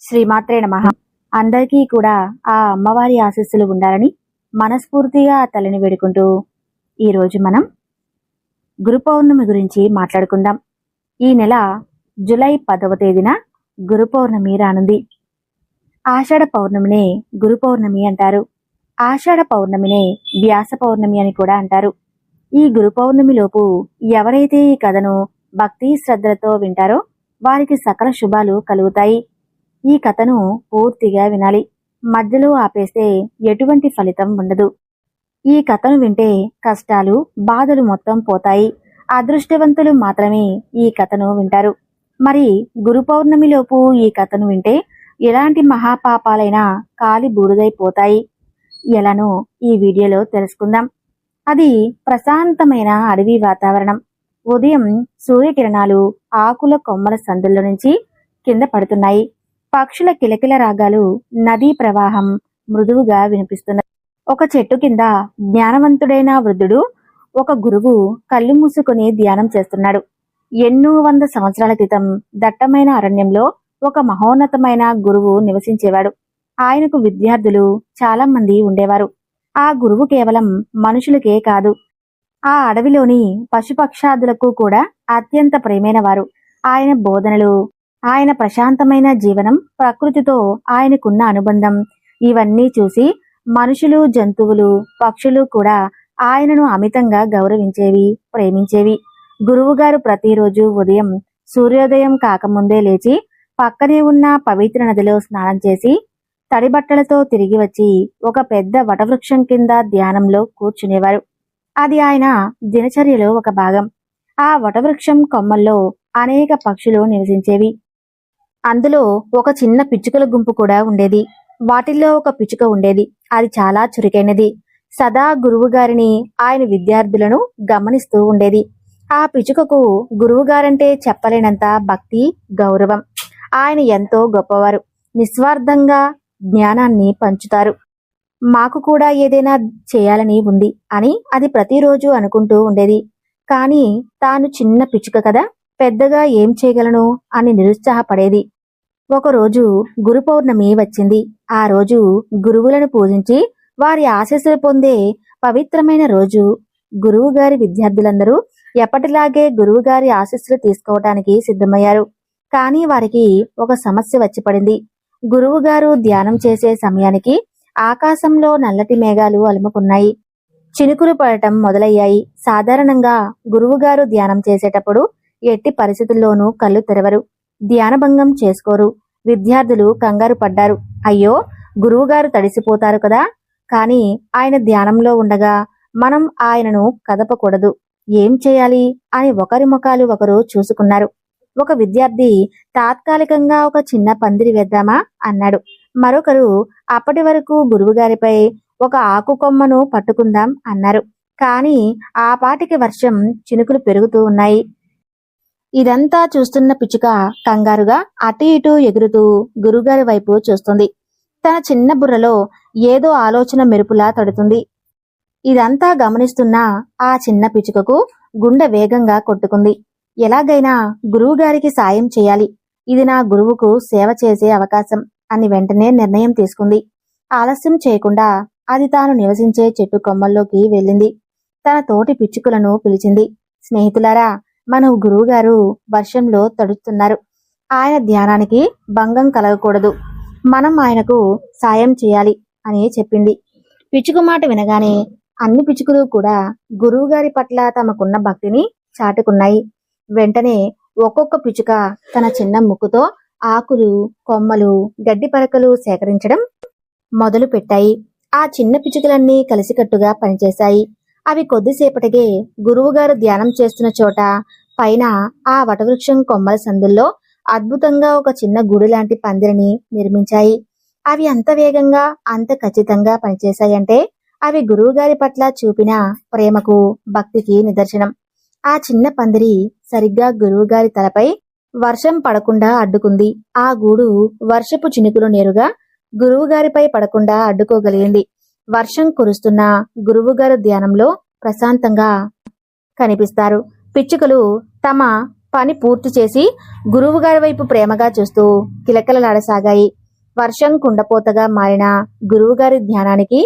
శ్రీమాత్రే నమః. అందరికీ కూడా ఆ అమ్మవారి ఆశీస్సులు ఉండాలని మనస్ఫూర్తిగా ఆ తల్లిని వేడుకుంటూ ఈరోజు మనం గురు పౌర్ణమి గురించి మాట్లాడుకుందాం. ఈ నెల జూలై 10వ తేదీన గురు పౌర్ణమి రానుంది. ఆషాఢ పౌర్ణమినే గురు పౌర్ణమి అంటారు. ఆషాఢ పౌర్ణమినే వ్యాస పౌర్ణమి అని కూడా అంటారు. ఈ గురు పౌర్ణమిలోపు ఎవరైతే ఈ కథను భక్తి శ్రద్ధలతో వింటారో వారికి సకల శుభాలు కలుగుతాయి. ఈ కథను పూర్తిగా వినాలి. మధ్యలో ఆపేస్తే ఎటువంటి ఫలితం ఉండదు. ఈ కథను వింటే కష్టాలు బాధలు మొత్తం పోతాయి. అదృష్టవంతులు మాత్రమే ఈ కథను వింటారు. మరి గురు పౌర్ణమిలోపు ఈ కథను వింటే ఎలాంటి మహాపాపాలైనా కాలి బూడిదైపోతాయి. ఎలానో ఈ వీడియోలో తెలుసుకుందాం. అది ప్రశాంతమైన అడవి వాతావరణం. ఉదయం సూర్యకిరణాలు ఆకుల కొమ్మల సందుల్లో నుంచి కింద పడుతున్నాయి. పక్షుల కిలకిల రాగాలు, నదీ ప్రవాహం మృదువుగా వినిపిస్తున్నాయి. ఒక చెట్టు కింద జ్ఞానవంతుడైన వృద్ధుడు, ఒక గురువు కళ్ళు మూసుకుని ధ్యానం చేస్తున్నాడు. ఎన్నో వంద సంవత్సరాల క్రితం దట్టమైన అరణ్యంలో ఒక మహోన్నతమైన గురువు నివసించేవాడు. ఆయనకు విద్యార్థులు చాలా మంది ఉండేవారు. ఆ గురువు కేవలం మనుషులకే కాదు, ఆ అడవిలోని పశుపక్షాదులకు కూడా అత్యంత ప్రియమైన వారు. ఆయన బోధనలు, ఆయన ప్రశాంతమైన జీవనం, ప్రకృతితో ఆయనకున్న అనుబంధం ఇవన్నీ చూసి మనుషులు, జంతువులు, పక్షులు కూడా ఆయనను అమితంగా గౌరవించేవి, ప్రేమించేవి. గురువుగారు ప్రతిరోజు ఉదయం సూర్యోదయం కాకముందే లేచి పక్కనే ఉన్న పవిత్ర నదిలో స్నానం చేసి తడిబట్టలతో తిరిగి వచ్చి ఒక పెద్ద వటవృక్షం కింద ధ్యానంలో కూర్చునేవారు. అది ఆయన దినచర్యలో ఒక భాగం. ఆ వటవృక్షం కొమ్మల్లో అనేక పక్షులు నివసించేవి. అందులో ఒక చిన్న పిచ్చుకల గుంపు కూడా ఉండేది. వాటిల్లో ఒక పిచ్చుక ఉండేది. అది చాలా చురుకైనది. సదా గురువుగారిని, ఆయన విద్యార్థులను గమనిస్తూ ఉండేది. ఆ పిచ్చుకకు గురువుగారంటే చెప్పలేనంత భక్తి, గౌరవం. ఆయన ఎంతో గొప్పవారు. నిస్వార్థంగా జ్ఞానాన్ని పంచుతారు. మాకు కూడా ఏదైనా చేయాలని ఉంది అని అది ప్రతిరోజు అనుకుంటూ ఉండేది. కానీ తాను చిన్న పిచ్చుక కదా, పెద్దగా ఏం చేయగలను అని నిరుత్సాహపడేది. ఒకరోజు గురు పౌర్ణమి వచ్చింది. ఆ రోజు గురువులను పూజించి వారి ఆశీస్సులు పొందే పవిత్రమైన రోజు. గురువుగారి విద్యార్థులందరూ ఎప్పటిలాగే గురువుగారి ఆశీస్సులు తీసుకోవటానికి సిద్ధమయ్యారు. కానీ వారికి ఒక సమస్య వచ్చి పడింది. గురువుగారు ధ్యానం చేసే సమయానికి ఆకాశంలో నల్లటి మేఘాలు అలుముకున్నాయి. చినుకులు పడటం మొదలయ్యాయి. సాధారణంగా గురువుగారు ధ్యానం చేసేటప్పుడు ఎట్టి పరిస్థితుల్లోనూ కళ్ళు తెరవరు, ధ్యానభంగం చేసుకోరు. విద్యార్థులు కంగారు పడ్డారు. అయ్యో, గురువుగారు తడిసిపోతారు కదా. కానీ ఆయన ధ్యానంలో ఉండగా మనం ఆయనను కదపకూడదు. ఏం చేయాలి అని ఒకరి ముఖాలు ఒకరు చూసుకున్నారు. ఒక విద్యార్థి తాత్కాలికంగా ఒక చిన్న పందిరి వేద్దామా అన్నాడు. మరొకరు అప్పటి వరకు గురువుగారిపై ఒక ఆకు కొమ్మను పట్టుకుందాం అన్నారు. కానీ ఆ పాటికి వర్షం, చినుకులు పెరుగుతూ ఉన్నాయి. ఇదంతా చూస్తున్న పిచ్చుక కంగారుగా అటు ఇటు ఎగురుతూ గురువుగారి వైపు చూస్తుంది. తన చిన్న బుర్రలో ఏదో ఆలోచన మెరుపులా తడుతుంది. ఇదంతా గమనిస్తున్న ఆ చిన్న పిచ్చుకకు గుండె వేగంగా కొట్టుకుంది. ఎలాగైనా గురువుగారికి సాయం చేయాలి, ఇది నా గురువుకు సేవ చేసే అవకాశం అని వెంటనే నిర్ణయం తీసుకుంది. ఆలస్యం చేయకుండా అది తాను నివసించే చెట్టు కొమ్మల్లోకి వెళ్ళింది. తన తోటి పిచ్చుకలను పిలిచింది. స్నేహితులారా, మన గురువుగారు వర్షంలో తడుస్తున్నారు. ఆయన ధ్యానానికి భంగం కలగకూడదు. మనం ఆయనకు సాయం చేయాలి అని చెప్పింది. పిచ్చుక మాట వినగానే అన్ని పిచ్చుకలు కూడా గురువుగారి పట్ల తమకున్న భక్తిని చాటుకున్నాయి. వెంటనే ఒక్కొక్క పిచ్చుక తన చిన్న ముక్కుతో ఆకులు, కొమ్మలు, గడ్డి పరకలు సేకరించడం మొదలు పెట్టాయి. ఆ చిన్న పిచ్చుకలన్నీ కలిసికట్టుగా పనిచేశాయి. అవి కొద్దిసేపటికే గురువుగారు ధ్యానం చేస్తున్న చోట పైన ఆ వటవృక్షం కొమ్మల సందుల్లో అద్భుతంగా ఒక చిన్న గూడు లాంటి పందిరిని నిర్మించాయి. అవి అంత వేగంగా, అంత ఖచ్చితంగా పనిచేశాయంటే అవి గురువుగారి పట్ల చూపిన ప్రేమకు, భక్తికి నిదర్శనం. ఆ చిన్న పందిరి సరిగ్గా గురువుగారి తలపై వర్షం పడకుండా అడ్డుకుంది. ఆ గూడు వర్షపు చినుకులు నేరుగా గురువుగారిపై పడకుండా అడ్డుకోగలిగింది. వర్షం కురుస్తున్న గురువుగారు ధ్యానంలో ప్రశాంతంగా కనిపిస్తారు. పిచ్చుకలు తమ పని పూర్తి చేసి గురువుగారి వైపు ప్రేమగా చూస్తూ కిలకిలలాడసాగాయి. వర్షం కుండపోతగా మారిన గురువుగారి ధ్యానానికి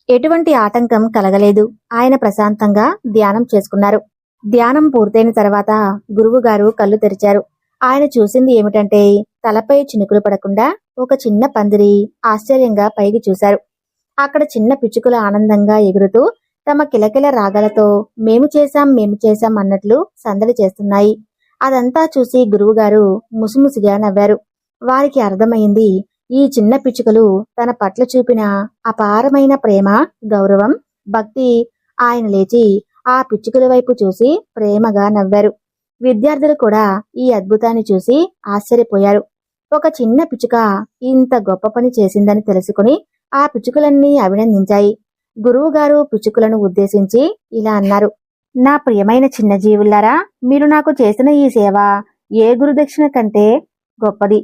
ఎటువంటి ఆటంకం కలగలేదు. ఆయన ప్రశాంతంగా ధ్యానం చేసుకున్నారు. ధ్యానం పూర్తయిన తర్వాత గురువుగారు కళ్ళు తెరిచారు. ఆయన చూసింది ఏమిటంటే తలపై చినుకులు పడకుండా ఒక చిన్న పందిరి ఆశ్చర్యంగా పైకి చూశారు. అక్కడ చిన్న పిచ్చుకలు ఆనందంగా ఎగురుతూ తమ కిలకిల రాగాలతో మేము చేశాం అన్నట్లు సందడి చేస్తున్నాయి. అదంతా చూసి గురువుగారు ముసిముసిగా నవ్వారు. వారికి అర్థమైంది, ఈ చిన్న పిచ్చుకలు తన పట్ల చూపిన అపారమైన ప్రేమ, గౌరవం, భక్తి. ఆయన లేచి ఆ పిచ్చుకల వైపు చూసి ప్రేమగా నవ్వారు. విద్యార్థులు కూడా ఈ అద్భుతాన్ని చూసి ఆశ్చర్యపోయారు. ఒక చిన్న పిచ్చుక ఇంత గొప్ప పని చేసిందని తెలుసుకుని ఆ పిచ్చుకలన్నీ అభినందించాయి. గురువుగారు పిచ్చుకలను ఉద్దేశించి ఇలా అన్నారు, నా ప్రియమైన చిన్న జీవులారా, మీరు నాకు చేసిన ఈ సేవ ఏ గురుదక్షిణ కంటే గొప్పది.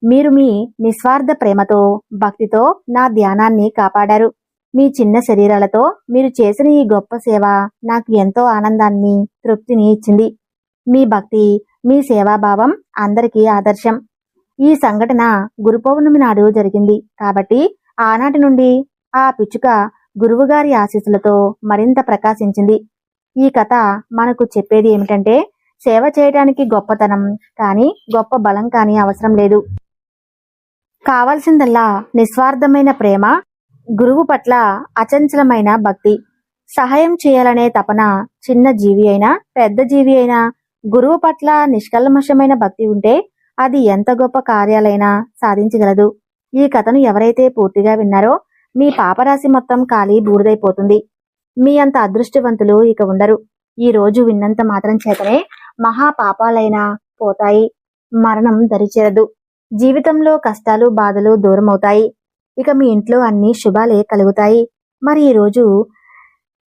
మీరు మీ నిస్వార్థ ప్రేమతో, భక్తితో నా ధ్యానాన్ని కాపాడారు. మీ చిన్న శరీరాలతో మీరు చేసిన ఈ గొప్ప సేవ నాకు ఎంతో ఆనందాన్ని, తృప్తిని ఇచ్చింది. మీ భక్తి, మీ సేవాభావం అందరికీ ఆదర్శం. ఈ సంఘటన గురు పౌర్ణమి నాడు జరిగింది కాబట్టి ఆనాటి నుండి ఆ పిచ్చుక గురువుగారి ఆశీస్సులతో మరింత ప్రకాశించింది. ఈ కథ మనకు చెప్పేది ఏమిటంటే, సేవ చేయడానికి గొప్పతనం కానీ, గొప్ప బలం కానీ అవసరం లేదు. కావలసిందల్లా నిస్వార్థమైన ప్రేమ, గురువు పట్ల అచంచలమైన భక్తి. సహాయం చేయాలనే తపన చిన్న జీవి అయినా, పెద్ద జీవి అయినా గురువు పట్ల నిష్కల్మషమైన భక్తి ఉంటే అది ఎంత గొప్ప కార్యాలైనా సాధించగలదు. ఈ కథను ఎవరైతే పూర్తిగా విన్నారో మీ పాపరాశి మొత్తం ఖాళీ బూడిదైపోతుంది. మీ అంత అదృష్టవంతులు ఇక ఉండరు. ఈ రోజు విన్నంత మాత్రం చేతనే మహా పాపాలైనా పోతాయి, మరణం దరిచేరదు. జీవితంలో కష్టాలు, బాధలు దూరమవుతాయి. ఇక మీ ఇంట్లో అన్ని శుభాలే కలుగుతాయి. మరి ఈ రోజు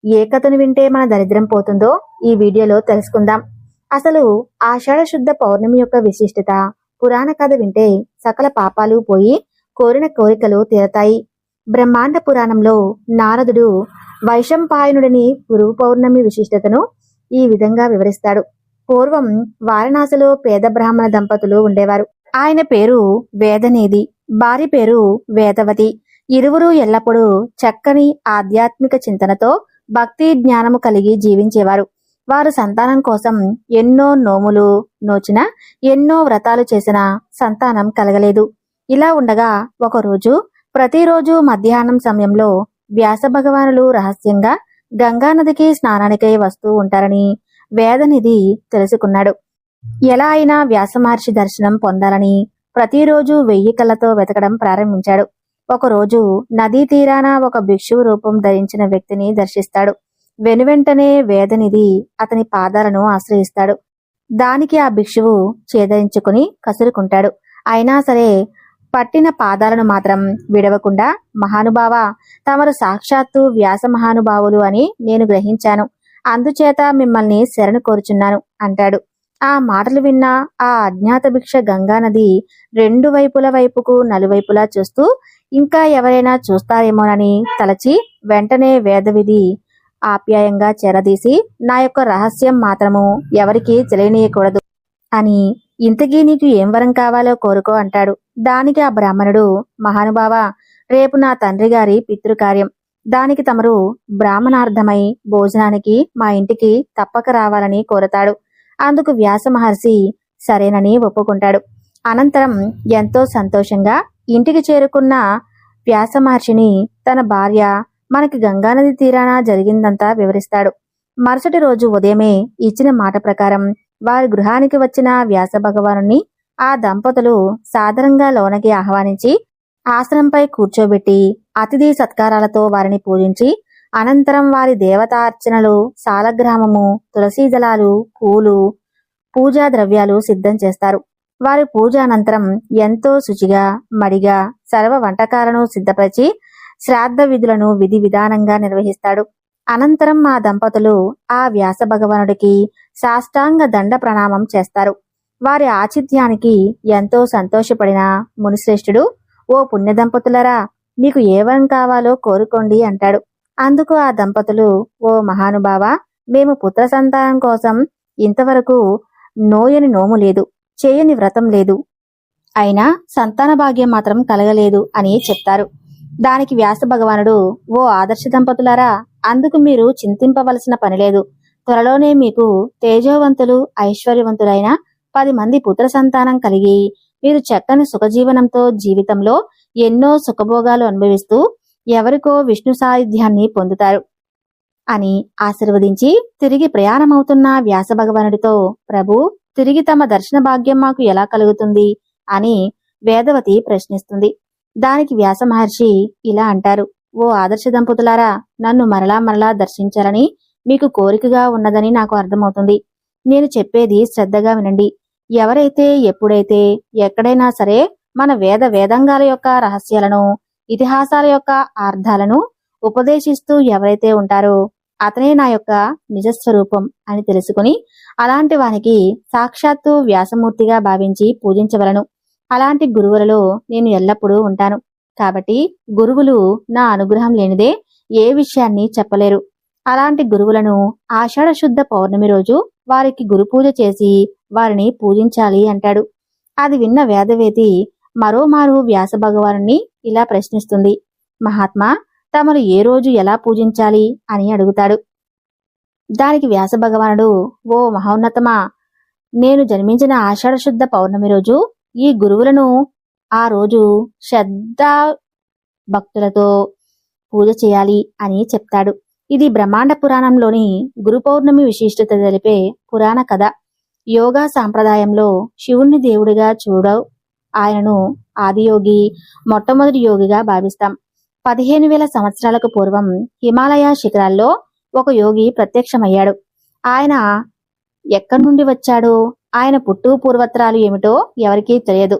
ఏ కథను వింటే మన దరిద్రం పోతుందో ఈ వీడియోలో తెలుసుకుందాం. అసలు ఆషాఢ శుద్ధ పౌర్ణమి యొక్క విశిష్టత, పురాణ కథ వింటే సకల పాపాలు పోయి కోరిన కోరికలు తీరతాయి. బ్రహ్మాండ పురాణంలో నారదుడు వైశంపాయనుడిని గురు పౌర్ణమి విశిష్టతను ఈ విధంగా వివరిస్తాడు. పూర్వం వారణాసిలో పేద బ్రాహ్మణ దంపతులు ఉండేవారు. ఆయన పేరు వేదనేది, భార్య పేరు వేదవతి. ఇరువురు ఎల్లప్పుడూ చక్కని ఆధ్యాత్మిక చింతనతో భక్తి జ్ఞానము కలిగి జీవించేవారు. వారు సంతానం కోసం ఎన్నో నోములు నోచిన, ఎన్నో వ్రతాలు చేసిన సంతానం కలగలేదు. ఇలా ఉండగా ఒకరోజు, ప్రతిరోజు మధ్యాహ్నం సమయంలో వ్యాస భగవానులు రహస్యంగా గంగానదికి స్నానానికై వస్తూ ఉంటారని వేదనిధి తెలుసుకున్నాడు. ఎలా అయినా వ్యాస మహర్షి దర్శనం పొందాలని ప్రతిరోజు 1000 కళ్ళతో వెతకడం ప్రారంభించాడు. ఒకరోజు నదీ తీరాన ఒక భిక్షువు రూపం ధరించిన వ్యక్తిని దర్శిస్తాడు. వెనువెంటనే వేదనిధి అతని పాదాలను ఆశ్రయిస్తాడు. దానికి ఆ భిక్షువు చేదరించుకుని కసురుకుంటాడు. అయినా సరే పట్టిన పాదాలను మాత్రం విడవకుండా, మహానుభావా, తమరు సాక్షాత్తు వ్యాస మహానుభావులు అని నేను గ్రహించాను, అందుచేత మిమ్మల్ని శరణు కోరుచున్నాను అంటాడు. ఆ మాటలు విన్న ఆ అజ్ఞాత భిక్ష గంగానది 2 వైపుల వైపుకు నలువైపులా చూస్తూ ఇంకా ఎవరైనా చూస్తారేమోనని తలచి వెంటనే వేదవిధి ఆప్యాయంగా చెరదీసి, నా యొక్క రహస్యం మాత్రము ఎవరికీ తెలియనీయకూడదు అని, ఇంతకీ నీకు ఏం వరం కావాలో కోరుకో అంటాడు. దానికి ఆ బ్రాహ్మణుడు, మహానుభావా, రేపు నా తండ్రి గారి పితృకార్యం, దానికి తమరు బ్రాహ్మణార్థమై భోజనానికి మా ఇంటికి తప్పక రావాలని కోరతాడు. అందుకు వ్యాస మహర్షి సరేనని ఒప్పుకుంటాడు. అనంతరం ఎంతో సంతోషంగా ఇంటికి చేరుకున్న వ్యాస మహర్షిని తన భార్య మనకి గంగానది తీరాన జరిగిందంతా వివరిస్తాడు. మరుసటి రోజు ఉదయమే ఇచ్చిన మాట ప్రకారం వారి గృహానికి వచ్చిన వ్యాస భగవానుని ఆ దంపతులు సాదరంగా లోనకి ఆహ్వానించి ఆసనంపై కూర్చోబెట్టి అతిథి సత్కారాలతో వారిని పూజించి, అనంతరం వారి దేవతార్చనలు, సాలగ్రామము, తులసీ దళాలు, పూలు, పూజా ద్రవ్యాలు సిద్ధం చేస్తారు. వారి పూజ అనంతరం ఎంతో శుచిగా, మడిగా సర్వ వంటకాలను సిద్ధపరిచి శ్రాద్ధ విధులను విధి విధానంగా నిర్వహిస్తాడు. అనంతరం ఆ దంపతులు ఆ వ్యాస భగవానుడికి సాష్టాంగ దండ ప్రణామం చేస్తారు. వారి ఆతిథ్యానికి ఎంతో సంతోషపడిన మునిశ్రేష్ఠుడు, ఓ పుణ్య దంపతులరా, మీకు ఏ వరం కావాలో కోరుకోండి అంటాడు. అందుకు ఆ దంపతులు, ఓ మహానుభావ, మేము పుత్ర సంతానం కోసం ఇంతవరకు నోయని నోము లేదు, చేయని వ్రతం లేదు, అయినా సంతాన భాగ్యం మాత్రం కలగలేదు అని చెప్తారు. దానికి వ్యాస భగవానుడు, ఓ ఆదర్శ దంపతులారా, అందుకు మీరు చింతింపవలసిన పనిలేదు. త్వరలోనే మీకు తేజోవంతులు ఐశ్వర్యవంతులైన 10 మంది పుత్ర సంతానం కలిగి మీరు చక్కని సుఖజీవనంతో జీవితంలో ఎన్నో సుఖభోగాలు అనుభవిస్తూ ఎవరికో విష్ణు సాయుధ్యాన్ని పొందుతారు అని ఆశీర్వదించి తిరిగి ప్రయాణమవుతున్న వ్యాస భగవానుడితో, ప్రభు, తిరిగి తమ దర్శన భాగ్యం మాకు ఎలా కలుగుతుంది అని వేదవతి ప్రశ్నిస్తుంది. దానికి వ్యాస మహర్షి ఇలా అంటారు, ఓ ఆదర్శ దంపతులారా, నన్ను మరలా మరలా దర్శించాలని మీకు కోరికగా ఉన్నదని నాకు అర్థమవుతుంది. నేను చెప్పేది శ్రద్ధగా వినండి. ఎవరైతే ఎప్పుడైతే ఎక్కడైనా సరే మన వేదాంగాల యొక్క రహస్యాలను, ఇతిహాసాల యొక్క అర్థాలను ఉపదేశిస్తూ ఎవరైతే ఉంటారో అతనే నా యొక్క నిజస్వరూపం అని తెలుసుకుని అలాంటి వానికి సాక్షాత్తు వ్యాసమూర్తిగా భావించి పూజించవలను. అలాంటి గురువులలో నేను ఎల్లప్పుడూ ఉంటాను. కాబట్టి గురువులు నా అనుగ్రహం లేనిదే ఏ విషయాన్ని చెప్పలేరు. అలాంటి గురువులను ఆషాఢ శుద్ధ పౌర్ణమి రోజు వారికి గురుపూజ చేసి వారిని పూజించాలి అంటాడు. అది విన్న వేదవేతి మరోమారు వ్యాస భగవానుని ఇలా ప్రశ్నిస్తుంది, మహాత్మా, తమరు ఏ రోజు ఎలా పూజించాలి అని అడుగుతాడు. దానికి వ్యాస భగవానుడు, ఓ మహోన్నతమా, నేను జన్మించిన ఆషాఢ శుద్ధ పౌర్ణమి రోజు ఈ గురువులను ఆ రోజు శ్రద్ధా భక్తులతో పూజ చేయాలి అని చెప్తాడు. ఇది బ్రహ్మాండ పురాణంలోని గురు పౌర్ణమి విశిష్టత తెలిపే పురాణ కథ. యోగా సాంప్రదాయంలో శివుణ్ణి దేవుడిగా చూడవు. ఆయనను ఆదియోగి, మొట్టమొదటి యోగిగా భావిస్తాం. 15,000 సంవత్సరాలకు పూర్వం హిమాలయ శిఖరాల్లో ఒక యోగి ప్రత్యక్షమయ్యాడు. ఆయన ఎక్కడి నుండి వచ్చాడో, ఆయన పుట్టు పూర్వత్రాలు ఏమిటో ఎవరికీ తెలియదు.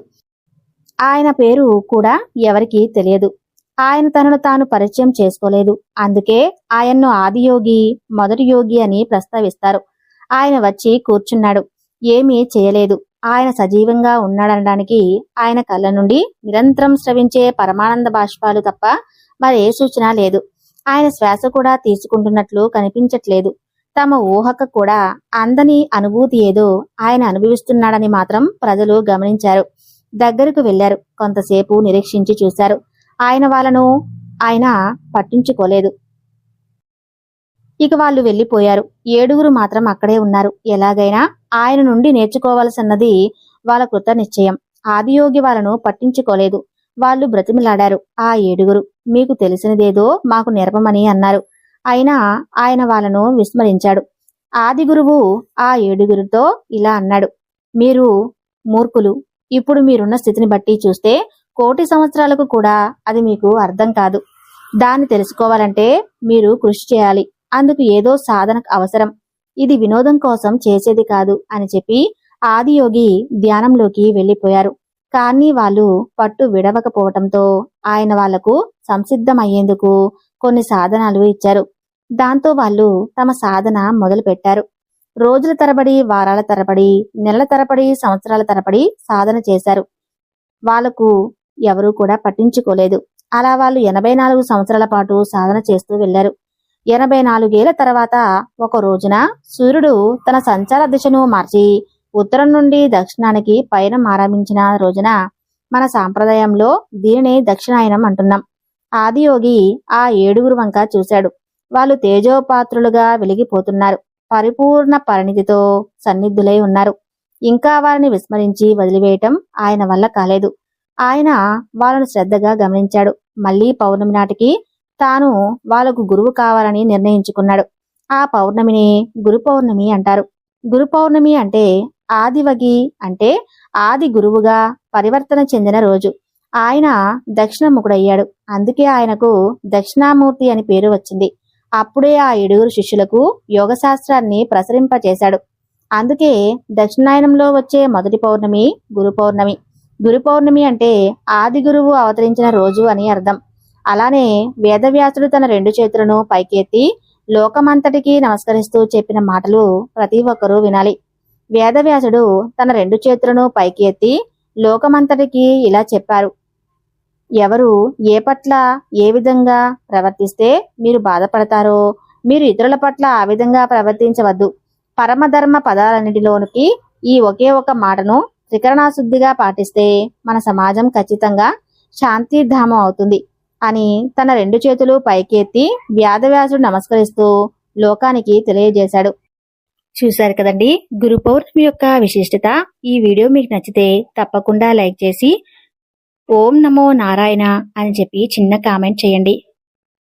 ఆయన పేరు కూడా ఎవరికీ తెలియదు. ఆయన తనను తాను పరిచయం చేసుకోలేదు. అందుకే ఆయన్ను ఆదియోగి, మొదటి యోగి అని ప్రస్తావిస్తారు. ఆయన వచ్చి కూర్చున్నాడు. ఏమీ చేయలేదు. ఆయన సజీవంగా ఉన్నాడనడానికి ఆయన కళ్ళ నుండి నిరంతరం స్రవించే పరమానంద బాష్పాలు తప్ప మరే సూచన లేదు. ఆయన శ్వాస కూడా తీసుకుంటున్నట్లు కనిపించట్లేదు. తమ ఊహకు కూడా అందని అనుభూతి ఏదో ఆయన అనుభవిస్తున్నాడని మాత్రం ప్రజలు గమనించారు. దగ్గరకు వెళ్లారు. కొంతసేపు నిరీక్షించి చూశారు. ఆయన పట్టించుకోలేదు. ఇక వాళ్ళు వెళ్లిపోయారు. 7 మాత్రం అక్కడే ఉన్నారు. ఎలాగైనా ఆయన నుండి నేర్చుకోవాల్సిన్నది వాళ్ళ కృత నిశ్చయం. ఆదియోగి వాళ్ళను పట్టించుకోలేదు. వాళ్ళు బ్రతిమిలాడారు. ఆ 7 మీకు తెలిసినదేదో మాకు నేర్పమని అన్నారు. అయినా ఆయన వాళ్ళను విస్మరించాడు. ఆది గురువు ఆ 7 ఇలా అన్నాడు, మీరు మూర్ఖులు. ఇప్పుడు మీరున్న స్థితిని బట్టి చూస్తే 1,000,000 సంవత్సరాలకు కూడా అది మీకు అర్థం కాదు. దాన్ని తెలుసుకోవాలంటే మీరు కృషి చేయాలి. అందుకు ఏదో సాధన అవసరం. ఇది వినోదం కోసం చేసేది కాదు అని చెప్పి ఆదియోగి ధ్యానంలోకి వెళ్లిపోయారు. కానీ వాళ్ళు పట్టు విడవకపోవటంతో ఆయన వాళ్లకు సంసిద్ధమయ్యేందుకు కొన్ని సాధనాలు ఇచ్చారు. దాంతో వాళ్ళు తమ సాధన మొదలు పెట్టారు. రోజుల తరబడి, వారాల తరబడి, నెలల తరబడి, సంవత్సరాల తరబడి సాధన చేశారు. వాళ్లకు ఎవరూ కూడా పట్టించుకోలేదు. అలా వాళ్ళు 84 సంవత్సరాల పాటు సాధన చేస్తూ వెళ్లారు. 84 ఏళ్ల తర్వాత ఒక రోజున సూర్యుడు తన సంచార దిశను మార్చి ఉత్తరం నుండి దక్షిణానికి పయనం ఆరంభించిన రోజున మన సాంప్రదాయంలో దీనినే దక్షిణాయనం అంటున్నాం. ఆదియోగి ఆ 7 వంక చూశాడు. వాళ్ళు తేజోపాత్రులుగా వెలిగిపోతున్నారు. పరిపూర్ణ పరిణితితో సన్నిధులై ఉన్నారు. ఇంకా వారిని విస్మరించి వదిలివేయటం ఆయన వల్ల కాలేదు. ఆయన వాళ్ళను శ్రద్ధగా గమనించాడు. మళ్లీ పౌర్ణమి నాటికి తాను వాళ్లకు గురువు కావాలని నిర్ణయించుకున్నాడు. ఆ పౌర్ణమిని గురు పౌర్ణమి అంటారు. గురు పౌర్ణమి అంటే ఆదివగి, అంటే ఆది గురువుగా పరివర్తన చెందిన రోజు. ఆయన దక్షిణముఖుడయ్యాడు. అందుకే ఆయనకు దక్షిణామూర్తి అని పేరు వచ్చింది. అప్పుడే ఆ 7 శిష్యులకు యోగశాస్త్రాన్ని ప్రసరింపచేశాడు. అందుకే దక్షిణాయనంలో వచ్చే మొదటి పౌర్ణమి గురు పౌర్ణమి. గురు పౌర్ణమి అంటే ఆది గురువు అవతరించిన రోజు అని అర్థం. అలానే వేదవ్యాసుడు తన 2 చేతులను పైకెత్తి లోకమంతటికి నమస్కరిస్తూ చెప్పిన మాటలు ప్రతి ఒక్కరూ వినాలి. వేదవ్యాసుడు తన 2 చేతులను పైకి ఎత్తి లోకమంతటికి ఇలా చెప్పారు, ఎవరు ఏ పట్ల ఏ విధంగా ప్రవర్తిస్తే మీరు బాధపడతారో మీరు ఇతరుల పట్ల ఆ విధంగా ప్రవర్తించవద్దు. పరమధర్మ పదాలన్నిటిలోనికి ఈ ఒకే ఒక మాటను త్రికరణాశుద్ధిగా పాటిస్తే మన సమాజం ఖచ్చితంగా శాంతిధామం అవుతుంది అని తన 2 చేతులు పైకెత్తి వ్యాధవ్యాసుడు నమస్కరిస్తూ లోకానికి తెలియజేశాడు. చూశారు కదండి గురు పౌర్ణమి యొక్క విశిష్టత. ఈ వీడియో మీకు నచ్చితే తప్పకుండా లైక్ చేసి ఓం నమో నారాయణ అని చెప్పి చిన్న కామెంట్ చేయండి.